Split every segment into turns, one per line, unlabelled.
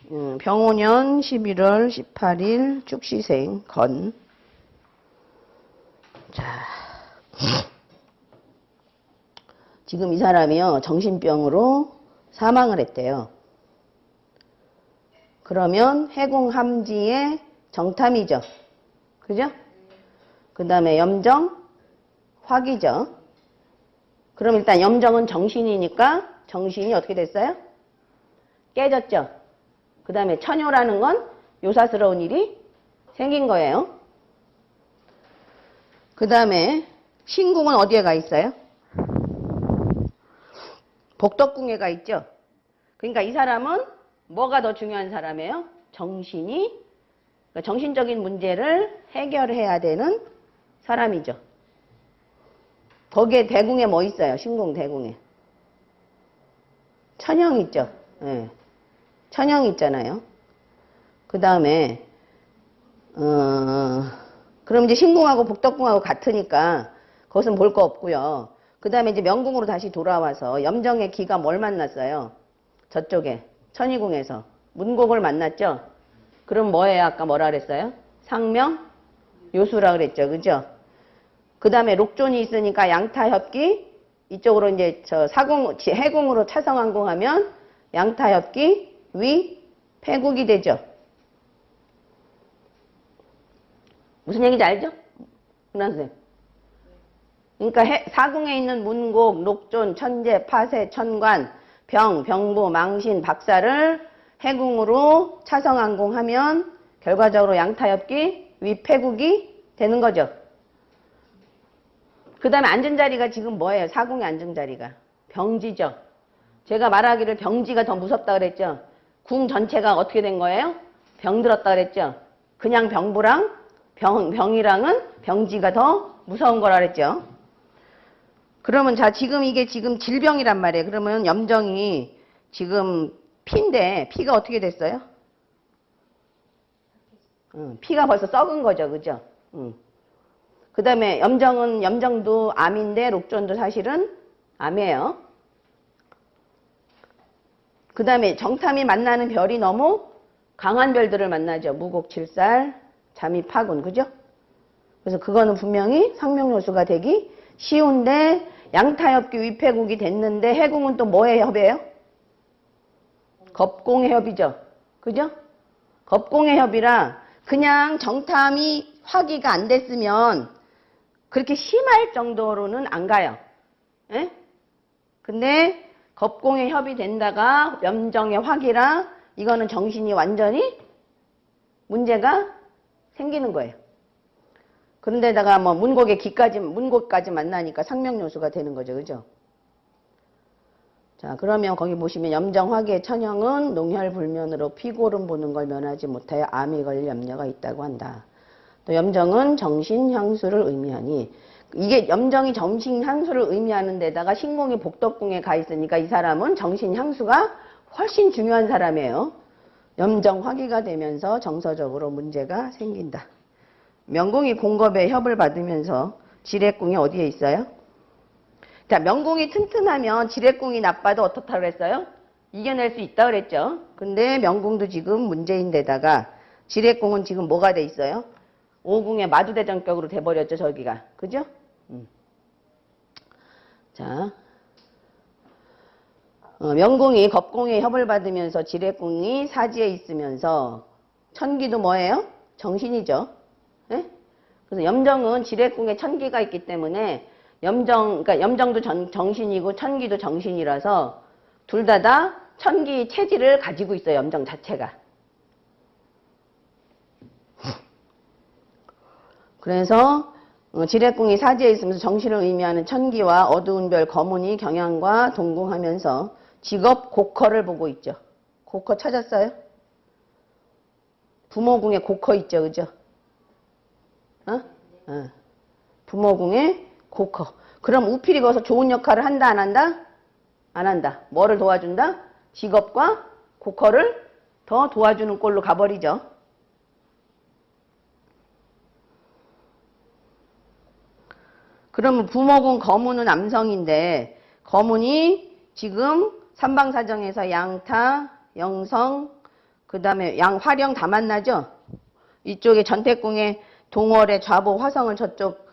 병오년 11월 18일 축시생 건. 자, 지금 이 사람이요 정신병으로 사망을 했대요. 그러면 해궁함지의 정탐이죠. 그죠? 그 다음에 염정, 화기죠. 그럼 일단 염정은 정신이니까 정신이 어떻게 됐어요? 깨졌죠. 그 다음에 천요라는 건 요사스러운 일이 생긴 거예요. 그 다음에 신궁은 어디에 가 있어요? 복덕궁에 가 있죠. 그러니까 이 사람은 뭐가 더 중요한 사람이에요? 정신이, 그러니까 정신적인 문제를 해결해야 되는 사람이죠. 거기에 대궁에 뭐 있어요? 신궁 대궁에. 천형 있죠. 네. 천형 있잖아요. 그 다음에 그럼 이제 신궁하고 복덕궁하고 같으니까 그것은 볼 거 없고요. 그 다음에 이제 명궁으로 다시 돌아와서 염정의 기가 뭘 만났어요? 저쪽에 천희궁에서 문곡을 만났죠. 그럼 뭐예요? 아까 뭐라 그랬어요? 상명 요수라 그랬죠. 그죠? 그 다음에 록존이 있으니까 양타협기 이쪽으로 이제 저 사궁 해궁으로 차성항궁하면 양타협기 위 패국이 되죠. 무슨 얘기인지 알죠? 문화 선생님. 그러니까 사궁에 있는 문곡, 녹존, 천재, 파세, 천관, 병, 병부, 망신, 박사를 해궁으로 차성항공하면 결과적으로 양타협기, 위패국이 되는 거죠. 그 다음에 앉은 자리가 지금 뭐예요? 사궁의 앉은 자리가. 병지죠. 제가 말하기를 병지가 더 무섭다 그랬죠. 궁 전체가 어떻게 된 거예요? 병들었다 그랬죠. 그냥 병부랑 병이랑은 병지가 더 무서운 거라 그랬죠. 그러면 자 지금 이게 지금 질병이란 말이에요. 그러면 염정이 지금 피인데 피가 어떻게 됐어요? 피가 벌써 썩은 거죠. 그죠? 그 다음에 염정도 암인데 록존도 사실은 암이에요. 그 다음에 정탐이 만나는 별이 너무 강한 별들을 만나죠. 무곡칠살, 잠입하군. 그죠? 그래서 그거는 분명히 상명요수가 되기 쉬운데 양타협기 위패국이 됐는데 해궁은 또 뭐의 협이에요? 겁공의 협이죠. 그죠? 겁공의 협이라 그냥 정탐이 화기가 안 됐으면 그렇게 심할 정도로는 안 가요. 예? 근데 겁공의 협이 된다가 염정의 화기라 이거는 정신이 완전히 문제가 생기는 거예요. 그런데다가 뭐 문곡까지 만나니까 상명요수가 되는 거죠. 그죠? 자, 그러면 거기 보시면 염정화기의 천형은 농혈불면으로 피고름 보는 걸 면하지 못하여 암이 걸릴 염려가 있다고 한다. 또 염정은 정신향수를 의미하니 이게 염정이 정신향수를 의미하는 데다가 신궁이 복덕궁에 가 있으니까 이 사람은 정신향수가 훨씬 중요한 사람이에요. 염정화기가 되면서 정서적으로 문제가 생긴다. 명궁이 공겁의 협을 받으면서 지뢰궁이 어디에 있어요? 자, 명궁이 튼튼하면 지뢰궁이 나빠도 어떻다고 그랬어요? 이겨낼 수 있다고 그랬죠. 근데 명궁도 지금 문제인 데다가 지뢰궁은 지금 뭐가 돼 있어요? 오궁의 마두대전격으로 돼버렸죠. 저기가. 그죠? 자, 명궁이 겁궁의 협을 받으면서 지뢰궁이 사지에 있으면서 천기도 뭐예요? 정신이죠. 네? 그래서 염정은 지뢰궁에 천기가 있기 때문에 그러니까 염정도 정신이고 천기도 정신이라서 둘 다 천기 체질을 가지고 있어요. 염정 자체가. 그래서 지뢰궁이 사지에 있으면서 정신을 의미하는 천기와 어두운 별 거문이 경향과 동궁하면서 직업 고커를 보고 있죠. 고커 찾았어요? 부모궁에 고커 있죠. 그죠? 부모궁에 고커. 그럼 우필이 거기서 좋은 역할을 한다 안 한다? 안 한다. 뭐를 도와준다? 직업과 고커를 더 도와주는 꼴로 가버리죠. 그러면 부모궁 거문은 남성인데 거문이 지금 삼방사정에서 양타, 영성, 그 다음에 화령 다 만나죠? 이쪽에 전태궁에 동월에 좌보 화성을 저쪽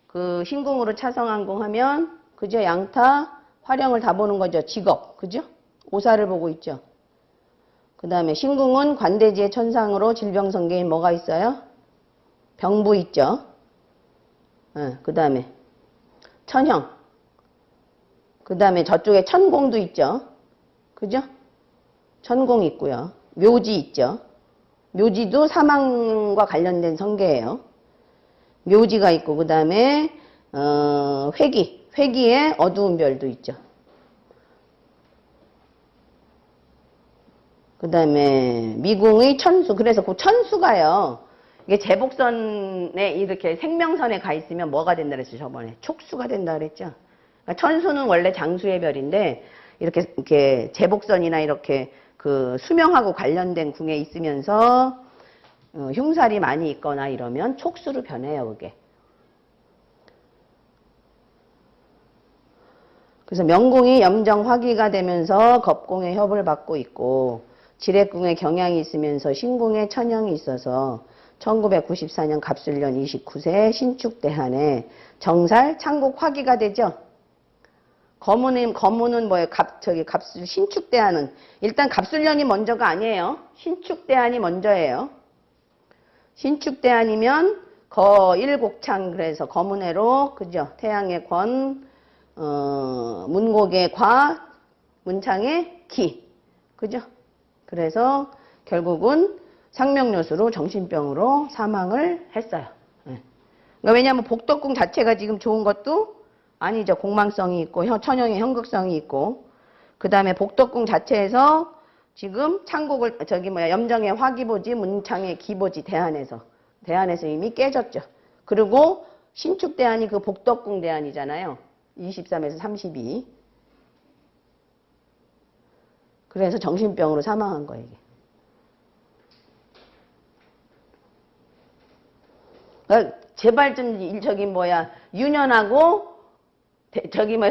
그 신궁으로 차성항공하면 그죠? 양타 화령을 다 보는 거죠. 직업 그죠? 오사를 보고 있죠. 그 다음에 신궁은 관대지의 천상으로 질병성계인 뭐가 있어요? 병부 있죠. 그 다음에 천형. 그 다음에 저쪽에 천공도 있죠. 그죠? 천공 있고요. 묘지 있죠. 묘지도 사망과 관련된 성계예요. 묘지가 있고 그 다음에 회기에 어두운 별도 있죠. 그 다음에 미궁의 천수. 그래서 그 천수가요. 이게 제복선에 이렇게 생명선에 가 있으면 뭐가 된다 그랬죠, 저번에? 촉수가 된다 그랬죠. 그러니까 천수는 원래 장수의 별인데 이렇게 제복선이나 이렇게 그 수명하고 관련된 궁에 있으면서 흉살이 많이 있거나 이러면 촉수로 변해요, 그게. 그래서 명궁이 염정 화기가 되면서 겁궁의 협을 받고 있고 지뢰궁에 경향이 있으면서 신궁에 천형이 있어서 1994년 갑술년 29세 신축대한에 정살 창국 화기가 되죠. 거문은 뭐예요? 신축대한은 일단 갑술년이 먼저가 아니에요. 신축대한이 먼저예요. 신축대한이면 거일곡창 그래서 거문해로 그죠? 태양의 권, 문곡의 과, 문창의 기, 그죠? 그래서 결국은 상명요수로 정신병으로 사망을 했어요. 그러니까 왜냐하면 복덕궁 자체가 지금 좋은 것도 아니죠. 공망성이 있고 천형의 현극성이 있고 그 다음에 복덕궁 자체에서 지금 창국을 염정의 화기보지 문창의 기보지 대한에서 이미 깨졌죠. 그리고 신축대한이 그 복덕궁 대한이잖아요. 23에서 32. 그래서 정신병으로 사망한 거예요. 이게. 그러니까 제발 좀 유년하고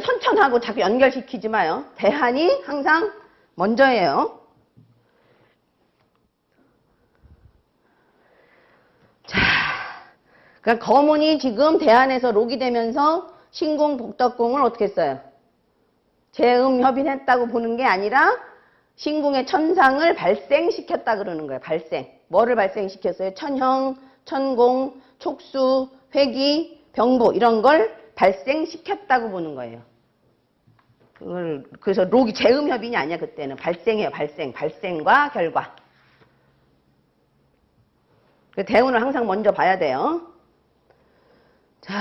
선천하고 자꾸 연결시키지 마요. 대한이 항상 먼저예요. 자, 그러니까 거문이 지금 대한에서 록이 되면서 신궁 복덕궁을 어떻게 했어요? 재음협인했다고 보는 게 아니라 신궁의 천상을 발생시켰다 그러는 거예요. 발생. 뭐를 발생시켰어요? 천형, 천공, 촉수, 회기, 병부 이런 걸 발생시켰다고 보는 거예요. 그래서 록이 재음협인이 아니야. 그때는 발생이에요. 발생과 결과. 대운을 항상 먼저 봐야 돼요. 자,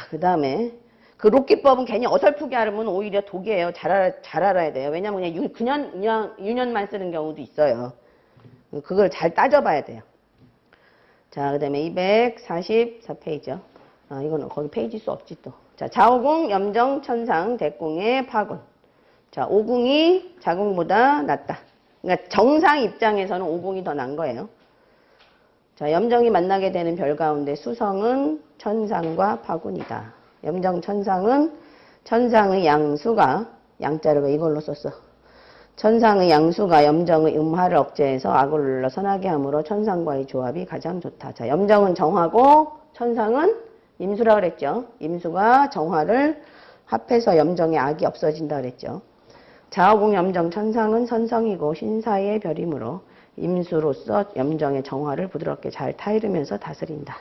그 다음에 그 록기법은 괜히 어설프게 알면 오히려 독이에요. 잘 알아야 돼요. 왜냐면 그냥 유년만 쓰는 경우도 있어요. 그걸 잘 따져봐야 돼요. 자, 그 다음에 244페이지요. 이거는 거기 페이지 수 없지 또. 자, 자오궁, 염정, 천상, 대궁의 파군. 자, 오궁이 자궁보다 낫다. 그러니까 정상 입장에서는 오궁이 더 난 거예요. 자, 염정이 만나게 되는 별 가운데 수성은 천상과 파군이다. 염정 천상은 천상의 양수가 양자를 이걸로 썼어. 천상의 양수가 염정의 음화를 억제해서 악을 눌러 선하게 함으로 천상과의 조합이 가장 좋다. 자, 염정은 정화고 천상은 임수라 그랬죠. 임수가 정화를 합해서 염정의 악이 없어진다 그랬죠. 자오궁 염정 천상은 선성이고 신사의 별이므로 임수로서 염정의 정화를 부드럽게 잘 타이르면서 다스린다.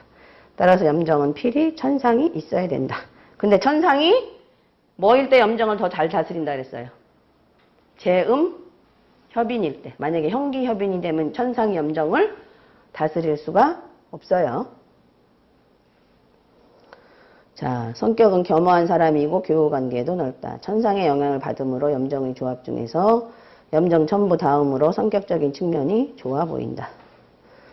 따라서 염정은 필히 천상이 있어야 된다. 근데 천상이 뭐일 때 염정을 더 잘 다스린다 그랬어요? 재음 협인일 때. 만약에 형기 협인이 되면 천상이 염정을 다스릴 수가 없어요. 자, 성격은 겸허한 사람이고 교우관계도 넓다. 천상의 영향을 받음으로 염정의 조합 중에서 염정 천부 다음으로 성격적인 측면이 좋아 보인다.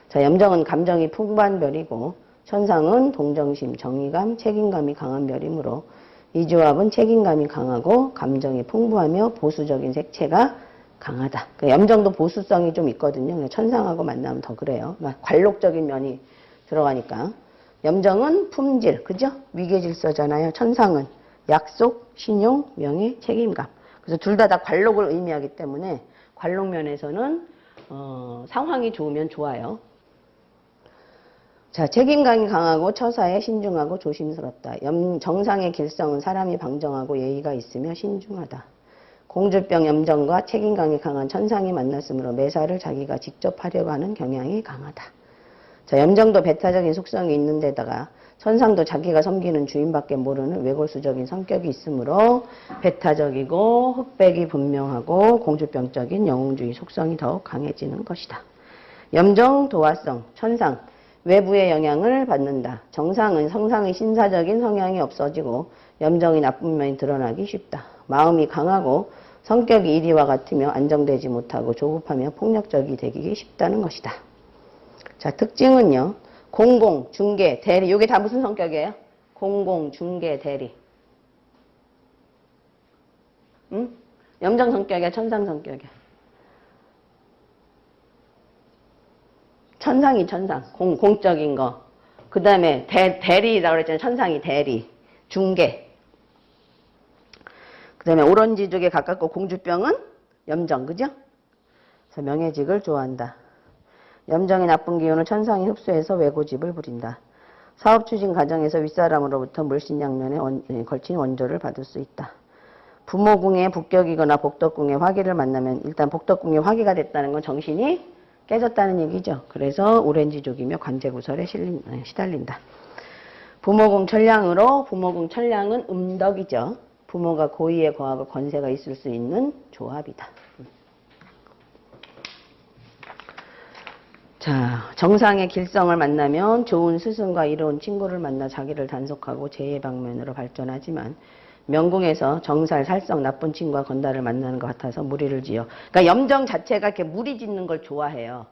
자, 염정은 감정이 풍부한 별이고 천상은 동정심, 정의감, 책임감이 강한 별이므로 이 조합은 책임감이 강하고 감정이 풍부하며 보수적인 색채가 강하다. 그러니까 염정도 보수성이 좀 있거든요. 천상하고 만나면 더 그래요. 그러니까 관록적인 면이 들어가니까. 염정은 품질, 그죠? 위계질서잖아요. 천상은 약속, 신용, 명예, 책임감. 그래서 둘 다 관록을 의미하기 때문에 관록면에서는 상황이 좋으면 좋아요. 자, 책임감이 강하고 처사에 신중하고 조심스럽다. 정상의 길성은 사람이 방정하고 예의가 있으며 신중하다. 공주병 염정과 책임감이 강한 천상이 만났으므로 매사를 자기가 직접 하려고 하는 경향이 강하다. 자, 염정도 배타적인 속성이 있는 데다가 천상도 자기가 섬기는 주인밖에 모르는 외골수적인 성격이 있으므로 배타적이고 흑백이 분명하고 공주병적인 영웅주의 속성이 더욱 강해지는 것이다. 염정, 도화성, 천상, 외부의 영향을 받는다. 정상은 성상의 신사적인 성향이 없어지고 염정의 나쁜 면이 드러나기 쉽다. 마음이 강하고 성격이 이리와 같으며 안정되지 못하고 조급하며 폭력적이 되기 쉽다는 것이다. 자, 특징은요. 공공, 중개, 대리. 이게 다 무슨 성격이에요? 공공, 중개, 대리. 응? 염정 성격이야, 천상 성격이야? 천상이 천상. 공적인 거. 그 다음에 대리라고 그랬잖아요. 천상이 대리. 중개. 그 다음에 오론지족에 가깝고 공주병은 염정. 그죠? 그래서 명예직을 좋아한다. 염정이 나쁜 기운을 천상이 흡수해서 외고집을 부린다. 사업 추진 과정에서 윗사람으로부터 물신양면에 걸친 원조를 받을 수 있다. 부모궁의 북격이거나 복덕궁의 화기를 만나면 일단 복덕궁의 화기가 됐다는 건 정신이 깨졌다는 얘기죠. 그래서 오렌지족이며 관제구설에 시달린다. 부모궁 천량으로 부모궁 천량은 음덕이죠. 부모가 고위에 거하고 권세가 있을 수 있는 조합이다. 자, 정상의 길성을 만나면 좋은 스승과 이로운 친구를 만나 자기를 단속하고 재의 방면으로 발전하지만 명궁에서 정살, 살성, 나쁜 친구와 건달을 만나는 것 같아서 무리를 지어. 그러니까 염정 자체가 이렇게 무리 짓는 걸 좋아해요.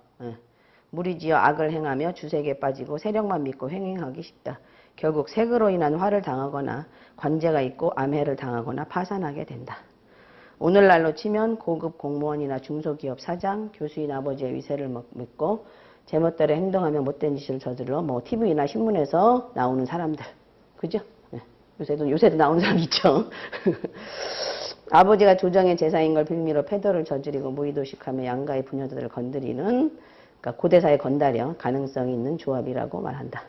무리 지어 악을 행하며 주색에 빠지고 세력만 믿고 횡행하기 쉽다. 결국 색으로 인한 화를 당하거나 관제가 있고 암해를 당하거나 파산하게 된다. 오늘날로 치면 고급 공무원이나 중소기업 사장, 교수인 아버지의 위세를 믿고 제멋대로 행동하며 못된 짓을 저질러 뭐 TV나 신문에서 나오는 사람들. 그죠? 네. 요새도 나오는 사람 있죠. 아버지가 조정의 제사인 걸 빌미로 패도를 저지르고 무의도식하며 양가의 부녀들을 건드리는, 그러니까 고대사의 건달이요. 가능성이 있는 조합이라고 말한다.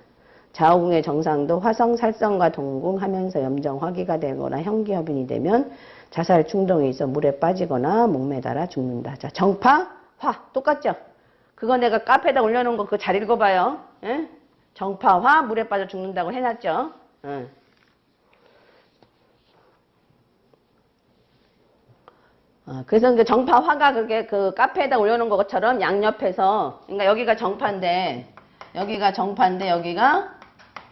좌우궁의 정상도 화성, 살성과 동궁하면서 염정, 화기가 되거나 형기협인이 되면 자살 충동이 있어 물에 빠지거나 목매달아 죽는다. 자, 정파, 화 똑같죠? 그거 내가 카페에다 올려놓은 거 그거 잘 읽어봐요. 예? 정파, 화 물에 빠져 죽는다고 해놨죠? 예. 그래서 그 정파, 화가 그게 그 카페에다 올려놓은 것처럼 양옆에서, 그러니까 여기가 정파인데 여기가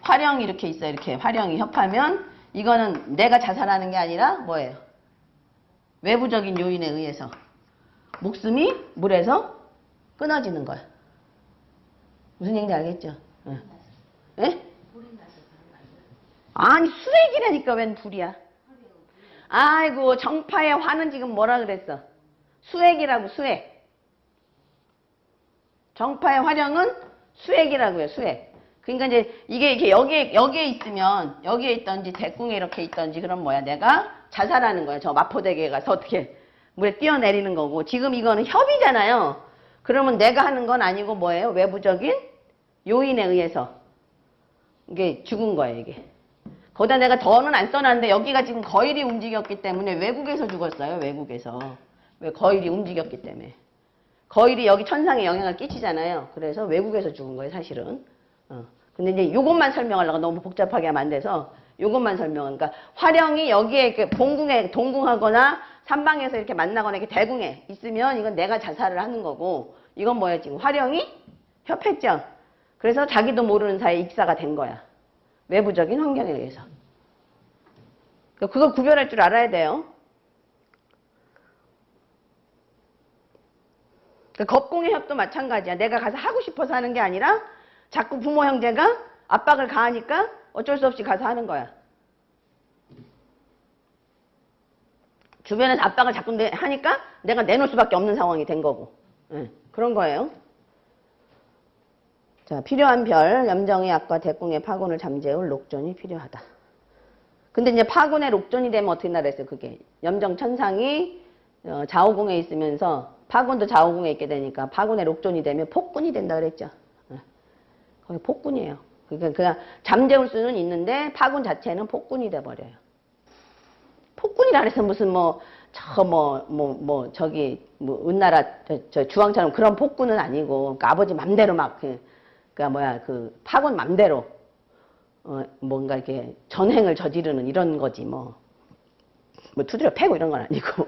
화령이 이렇게 있어요. 이렇게 화령이 협하면 이거는 내가 자살하는 게 아니라 뭐예요? 외부적인 요인에 의해서 목숨이 물에서 끊어지는 거야. 무슨 얘기인지 알겠죠? 예? 아니 수액이라니까 웬 불이야. 아이고 정파의 화는 지금 뭐라 그랬어? 수액이라고 수액. 정파의 화령은 수액이라고요. 수액. 그러니까 이제 이게 여기에 있으면 여기에 있던지 대궁에 이렇게 있던지 그럼 뭐야 내가 자살하는 거야. 저 마포대교에 가서 어떻게 물에 뛰어내리는 거고 지금 이거는 협이잖아요. 그러면 내가 하는 건 아니고 뭐예요? 외부적인 요인에 의해서 이게 죽은 거예요. 이게. 거기다 내가 더는 안 써놨는데 여기가 지금 거일이 움직였기 때문에 외국에서 죽었어요. 외국에서. 왜 거일이 움직였기 때문에. 거일이 여기 천상에 영향을 끼치잖아요. 그래서 외국에서 죽은 거예요. 사실은. 근데 이제 요것만 설명하려고 너무 복잡하게 하면 안 돼서 요것만 설명은 그러니까 화령이 여기에 이렇게 동궁에 동궁하거나 삼방에서 이렇게 만나거나 이렇게 대궁에 있으면 이건 내가 자살을 하는 거고 이건 뭐예요? 지금 화령이 협했죠. 그래서 자기도 모르는 사이에 익사가 된 거야. 외부적인 환경에 의해서. 그걸 구별할 줄 알아야 돼요. 겁공의 협도 마찬가지야. 내가 가서 하고 싶어서 하는 게 아니라 자꾸 부모 형제가 압박을 가하니까 어쩔 수 없이 가서 하는 거야. 주변에서 압박을 자꾸 하니까 내가 내놓을 수밖에 없는 상황이 된 거고. 그런 거예요. 자, 필요한 별, 염정의 악과 대궁의 파군을 잠재울 녹존이 필요하다. 근데 이제 파군의 녹존이 되면 어떻게 나랬어요? 그게 염정 천상이 좌우궁에 있으면서 파군도 좌우궁에 있게 되니까 파군의 록존이 되면 폭군이 된다 그랬죠. 거기 폭군이에요. 그러니까 그냥 잠재울 수는 있는데 파군 자체는 폭군이 돼버려요. 폭군이라 해서 무슨 저기 은나라 저 주왕처럼 그런 폭군은 아니고, 그러니까 아버지 맘대로 막 파군 맘대로 뭔가 이렇게 전행을 저지르는 이런 거지 뭐 두드려 패고 이런 건 아니고.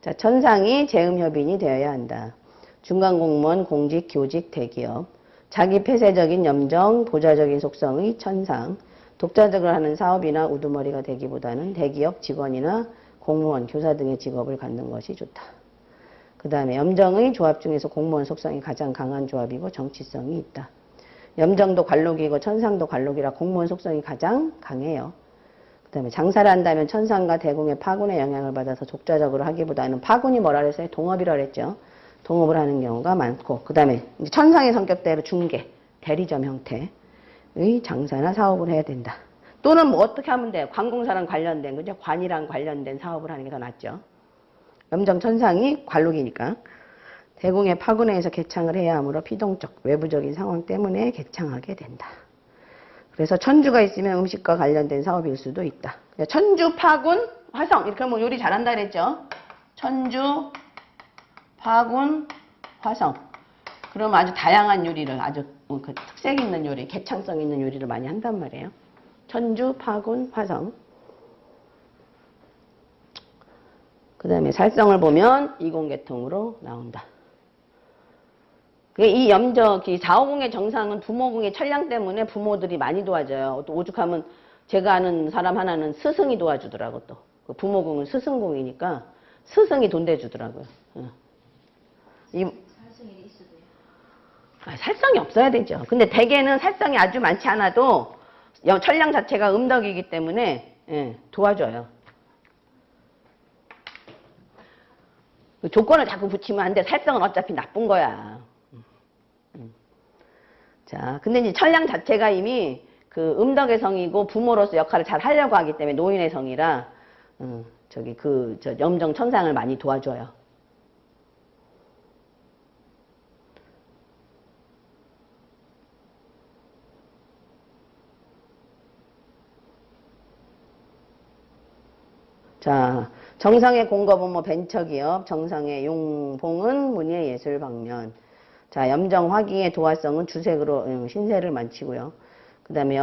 자, 천상이 재음협인이 되어야 한다. 중간공무원, 공직, 교직, 대기업. 자기 폐쇄적인 염정, 보좌적인 속성의 천상. 독자적으로 하는 사업이나 우두머리가 되기보다는 대기업 직원이나 공무원, 교사 등의 직업을 갖는 것이 좋다. 그 다음에 염정의 조합 중에서 공무원 속성이 가장 강한 조합이고 정치성이 있다. 염정도 관록이고 천상도 관록이라 공무원 속성이 가장 강해요. 그 다음에 장사를 한다면 천상과 대궁의 파군의 영향을 받아서 독자적으로 하기보다는 파군이 뭐라 그랬어요? 동업이라 그랬죠. 동업을 하는 경우가 많고, 그 다음에 천상의 성격대로 중개, 대리점 형태의 장사나 사업을 해야 된다. 또는 뭐 어떻게 하면 돼요? 관공사랑 관련된, 그죠? 관이랑 관련된 사업을 하는 게 더 낫죠. 염정 천상이 관록이니까. 대궁의 파군에서 개창을 해야 하므로 피동적, 외부적인 상황 때문에 개창하게 된다. 그래서 천주가 있으면 음식과 관련된 사업일 수도 있다. 천주, 파군, 화성 이렇게 하면 요리 잘한다 그랬죠. 천주, 파군, 화성. 그럼 아주 다양한 요리를, 아주 그 특색 있는 요리, 개창성 있는 요리를 많이 한단 말이에요. 천주, 파군, 화성. 그 다음에 살성을 보면 이공계통으로 나온다. 이 사오궁의 정상은 부모궁의 천량 때문에 부모들이 많이 도와줘요. 또 오죽하면 제가 아는 사람 하나는 스승이 도와주더라고 또. 그 부모궁은 스승궁이니까 스승이 돈 대주더라고요.
살성이 있어도요?
살성이 없어야 되죠. 근데 대개는 살성이 아주 많지 않아도 천량 자체가 음덕이기 때문에 도와줘요. 조건을 자꾸 붙이면 안 돼. 살성은 어차피 나쁜 거야. 자, 근데 이제 천량 자체가 이미 그 음덕의 성이고 부모로서 역할을 잘 하려고 하기 때문에 노인의 성이라 염정 천상을 많이 도와줘요. 자, 정상의 공급은 뭐 벤처기업, 정상의 용봉은 문예 예술 방면. 자, 염정 화기의 도화성은 주색으로 신세를 만치고요. 그 다음에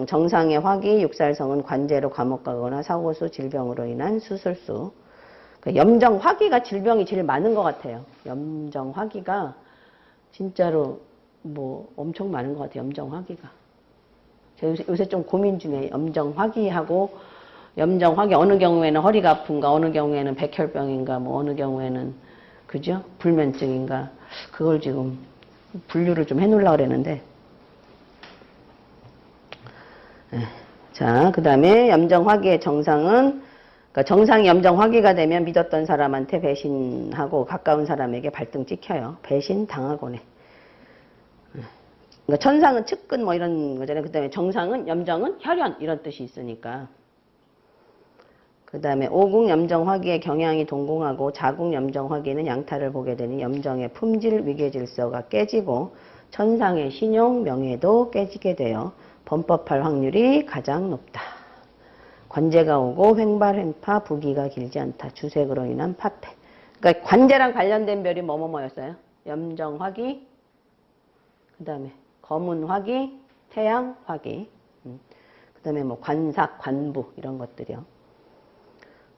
정상의 화기, 육살성은 관제로 감옥 가거나 사고수, 질병으로 인한 수술수. 그러니까 염정 화기가 질병이 제일 많은 것 같아요. 염정 화기가 진짜로 뭐 엄청 많은 것 같아요. 염정 화기가. 제가 요새 좀 고민 중에 염정 화기하고 염정 화기 어느 경우에는 허리가 아픈가, 어느 경우에는 백혈병인가, 뭐 어느 경우에는 그죠? 불면증인가. 그걸 지금 분류를 좀 해놓으려고 그랬는데. 자, 그 다음에 염정화기의 정상은, 그러니까 정상이 염정화기가 되면 믿었던 사람한테 배신하고 가까운 사람에게 발등 찍혀요. 배신 당하곤 해. 그러니까 천상은 측근 뭐 이런 거잖아요. 그 다음에 정상은 염정은 혈연 이런 뜻이 있으니까. 그 다음에 오궁 염정화기의 경향이 동공하고 자궁 염정화기는 양타를 보게 되니 염정의 품질 위계질서가 깨지고 천상의 신용 명예도 깨지게 되어 범법할 확률이 가장 높다. 관제가 오고 횡발 횡파 부기가 길지 않다. 주색으로 인한 파패. 그러니까 관제랑 관련된 별이 뭐였어요? 염정화기, 그 다음에 검은화기, 태양화기, 그 다음에 뭐 관삭, 관부 이런 것들이요.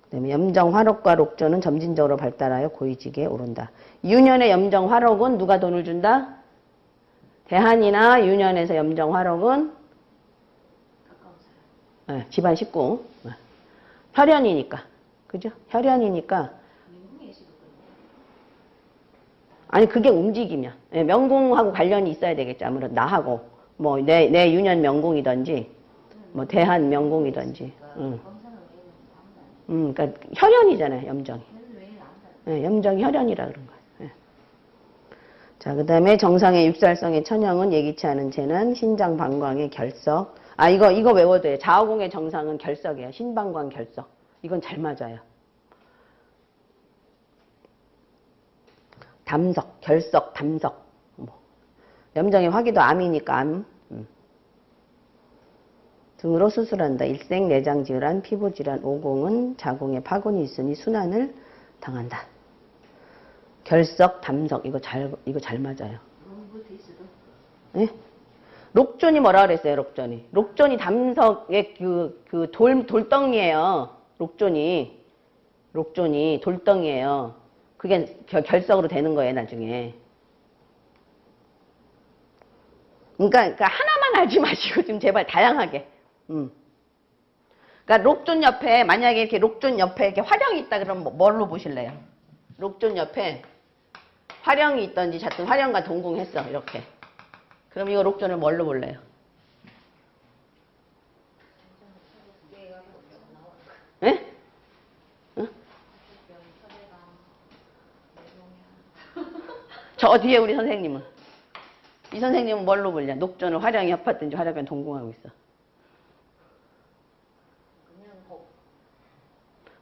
그다음에 염정화록과 록조는 점진적으로 발달하여 고위직에 오른다. 유년의 염정화록은 누가 돈을 준다? 대한이나 유년에서 염정화록은 집안 식구. 혈연이니까. 그죠? 혈연이니까. 아니 그게 움직이면. 명궁하고 관련이 있어야 되겠죠. 아무래도 나하고. 뭐 내 유년 명궁이든지 뭐 대한 명궁이든지. 그러니까 혈연이잖아요, 염정이. 염정이 혈연이라 그런 거예요. 자, 그 다음에 정상의 육살성의 천형은 예기치 않은 재난, 신장 방광의 결석. 이거 외워도 돼요. 좌우궁의 정상은 결석이에요. 신방광 결석. 이건 잘 맞아요. 담석, 결석, 담석. 뭐. 염정의 화기도 암이니까 암. 등으로 수술한다. 일생 내장 질환, 피부 질환, 오공은 자궁에 파군이 있으니 순환을 당한다. 결석, 담석 이거 잘 맞아요. 네? 록존이 뭐라 그랬어요? 록존이 담석의 그 돌덩이에요. 록존이 돌덩이에요. 그게 결석으로 되는 거예요, 나중에. 그러니까 하나만 알지 마시고 좀 제발 다양하게. 그러니까 록존 옆에 만약에 이렇게 록존 옆에 이렇게 화령이 있다 그러면 뭘로 보실래요? 록존 옆에 화령이 있던지 자칫 화령과 동궁했어 이렇게. 그럼 이거 록존을 뭘로 볼래요? 예? 응? 저 뒤에 우리 선생님은 이 선생님은 뭘로 볼냐? 녹존을 화령이 협하든지 화령과 동궁하고 있어.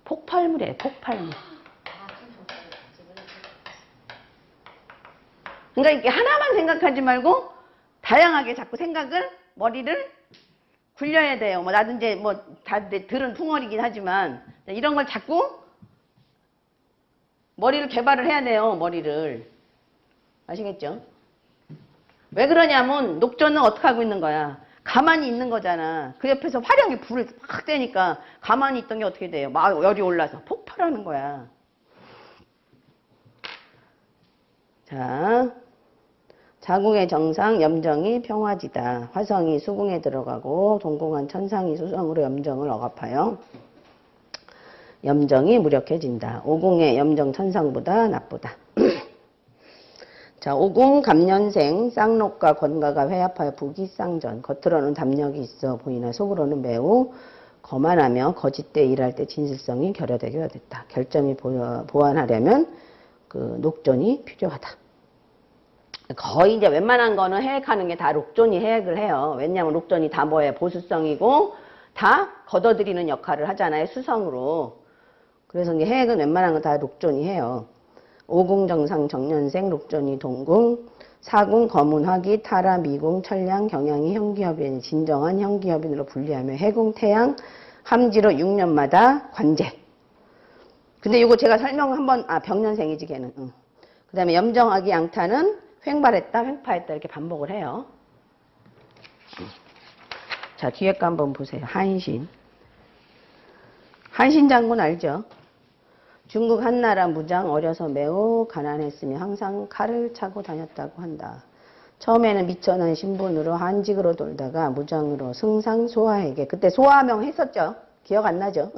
폭발물이에요. 폭발물. 그러니까 이렇게 하나만 생각하지 말고 다양하게 자꾸 생각을 머리를 굴려야 돼요. 뭐 나도 이제 뭐 다들 들은 풍월이긴 하지만 이런 걸 자꾸 머리를 개발을 해야 돼요. 머리를 아시겠죠? 왜 그러냐면 녹조는 어떻게 하고 있는 거야? 가만히 있는 거잖아. 그 옆에서 화령이 불을 확 떼니까 가만히 있던 게 어떻게 돼요? 막 열이 올라서 폭발하는 거야. 자, 자궁의 정상 염정이 평화지다. 화성이 수궁에 들어가고 동궁한 천상이 수성으로 염정을 억압하여 염정이 무력해진다. 오궁의 염정 천상보다 나쁘다. 자, 오궁 갑년생 쌍록과 권가가 회합하여 부기쌍전. 겉으로는 담력이 있어 보이나 속으로는 매우 거만하며 거짓되 일할 때 진실성이 결여되게 됐다. 결점이 보완하려면 그 녹존이 필요하다. 거의 이제 웬만한 거는 해액하는 게 다 녹존이 해액을 해요. 왜냐하면 녹존이 다 뭐예요? 보수성이고 다 걷어들이는 역할을 하잖아요. 수성으로. 그래서 이제 해액은 웬만한 거 다 녹존이 해요. 오궁 정상 정년생 녹존이 동궁 사궁 검은 화기 타라 미궁 천량 경양이 형기협인 진정한 형기협인으로 분리하며 해궁 태양 함지로 6년마다 관제. 근데 이거 제가 설명 한번 병년생이지 걔는. 그 다음에 염정화기 양타는 횡발했다 횡파했다 이렇게 반복을 해요. 자, 뒤에 거 한번 보세요. 한신 장군 알죠? 중국 한나라 무장 어려서 매우 가난했으며 항상 칼을 차고 다녔다고 한다. 처음에는 미천한 신분으로 한직으로 돌다가 무장으로 승상 소하에게 그때 소하명 했었죠? 기억 안 나죠?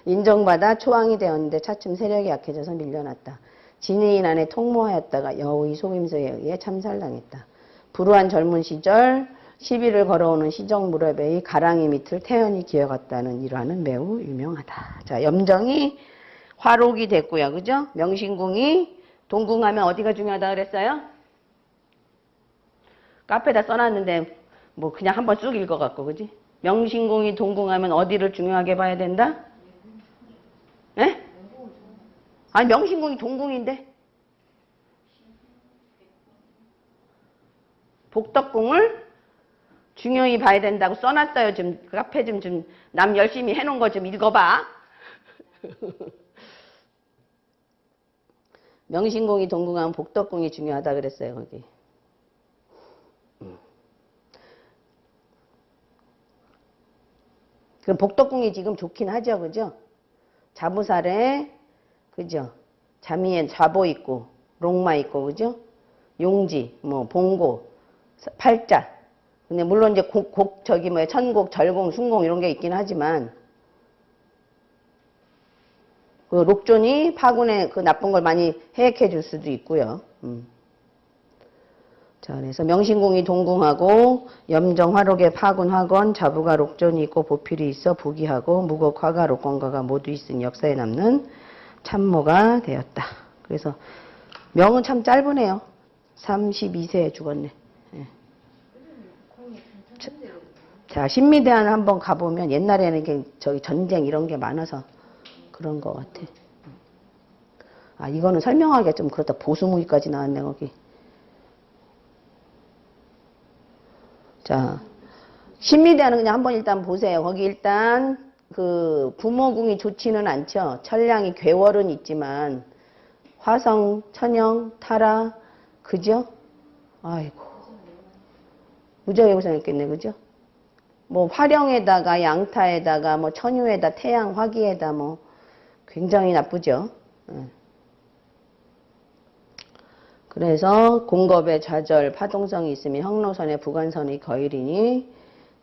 인정받아 초왕이 되었는데 차츰 세력이 약해져서 밀려났다. 진인 안에 통모하였다가 여우의 속임수에 의해 참살당했다. 불우한 젊은 시절 시비를 걸어오는 시정 무렵의 가랑이 밑을 태연히 기어갔다는 일화는 매우 유명하다. 자, 염정이 화록이 됐고요. 그죠? 명신궁이 동궁하면 어디가 중요하다 그랬어요? 카페에다 써놨는데 뭐 그냥 한번 쑥 읽어갖고 그지? 명신궁이 동궁하면 어디를 중요하게 봐야 된다? 예? 아니 명신궁이 동궁인데 복덕궁을 중요히 봐야 된다고 써놨어요. 좀 카페 좀 남 열심히 해놓은 거 좀 읽어봐. 명신궁이 동궁하면 복덕궁이 중요하다 그랬어요. 거기. 그럼 복덕궁이 지금 좋긴 하죠. 그죠? 자부살에 그죠? 자미엔 좌보 있고 롱마 있고 그죠? 용지 뭐 봉고 팔자. 근데 물론 이제 저기 뭐 천곡, 절공, 순공 이런 게 있긴 하지만 그 녹존이 파군의 그 나쁜 걸 많이 해액해 줄 수도 있고요. 자, 그래서 명신궁이 동궁하고 염정 화록에 파군 화건 자부가 녹존이 있고 보필이 있어 부기하고 무곡 화가 녹건가가 모두 있으니 역사에 남는 참모가 되었다. 그래서 명은 참 짧으네요. 32세에 죽었네. 예. 자, 신미대한 한번 가보면 옛날에는 이게 저기 전쟁 이런 게 많아서 그런 것 같아. 아, 이거는 설명하기가 좀 그렇다. 보수무기까지 나왔네, 거기. 자, 신미대는 그냥 한번 일단 보세요. 거기 일단 그 부모궁이 좋지는 않죠. 천량이 괴월은 있지만 화성, 천영, 타라, 그죠? 아이고, 무지하게 고생했겠네, 그죠? 뭐 화령에다가 양타에다가 뭐 천유에다 태양, 화기에다 뭐 굉장히 나쁘죠. 예. 그래서 공겁의 좌절, 파동성이 있으면 형로선의 부관선이 거일이니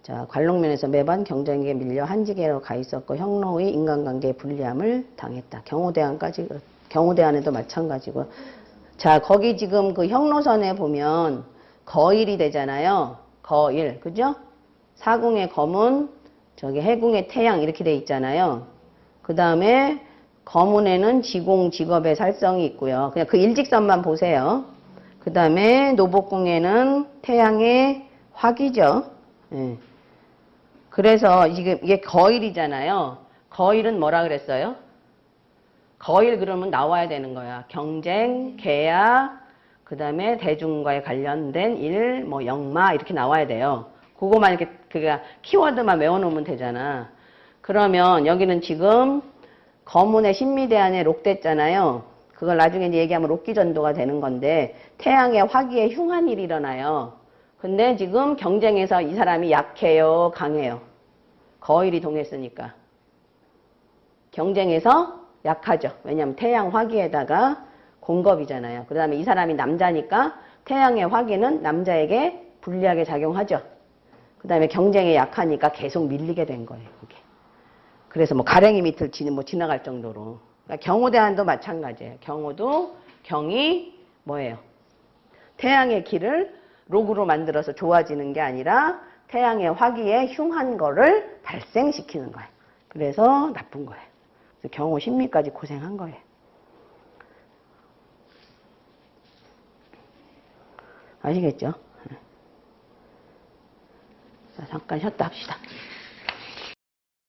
자, 관록면에서 매번 경쟁에 밀려 한지계로 가 있었고 형로의 인간관계의 불리함을 당했다. 경호대안까지 경호대안에도 마찬가지고. 자, 거기 지금 그 형로선에 보면 거일이 되잖아요. 거일, 그죠? 사궁의 검은, 저기 해궁의 태양 이렇게 돼 있잖아요. 그 다음에 거문에는 지공, 직업의 살성이 있고요. 그냥 그 일직선만 보세요. 그 다음에 노복궁에는 태양의 화기죠. 예. 그래서 이게 거일이잖아요. 거일은 뭐라 그랬어요? 거일 그러면 나와야 되는 거야. 경쟁, 계약, 그 다음에 대중과의 관련된 일, 뭐 역마 이렇게 나와야 돼요. 그거만 이렇게 그가 키워드만 외워놓으면 되잖아. 그러면 여기는 지금 거문의 신미대안에 록됐잖아요. 그걸 나중에 이제 얘기하면 록기전도가 되는 건데 태양의 화기에 흉한 일이 일어나요. 근데 지금 경쟁에서 이 사람이 약해요, 강해요? 거일이 동했으니까. 경쟁에서 약하죠. 왜냐하면 태양 화기에다가 공겁이잖아요. 그 다음에 이 사람이 남자니까 태양의 화기는 남자에게 불리하게 작용하죠. 그 다음에 경쟁에 약하니까 계속 밀리게 된 거예요. 그게. 그래서 뭐 가랭이 밑을 지나갈 정도로. 그러니까 경호대안도 마찬가지예요. 경호도 경이 뭐예요? 태양의 길을 록으로 만들어서 좋아지는 게 아니라 태양의 화기에 흉한 거를 발생시키는 거예요. 그래서 나쁜 거예요. 그래서 경호 신미까지 고생한 거예요. 아시겠죠? 자, 잠깐 쉬었다 합시다.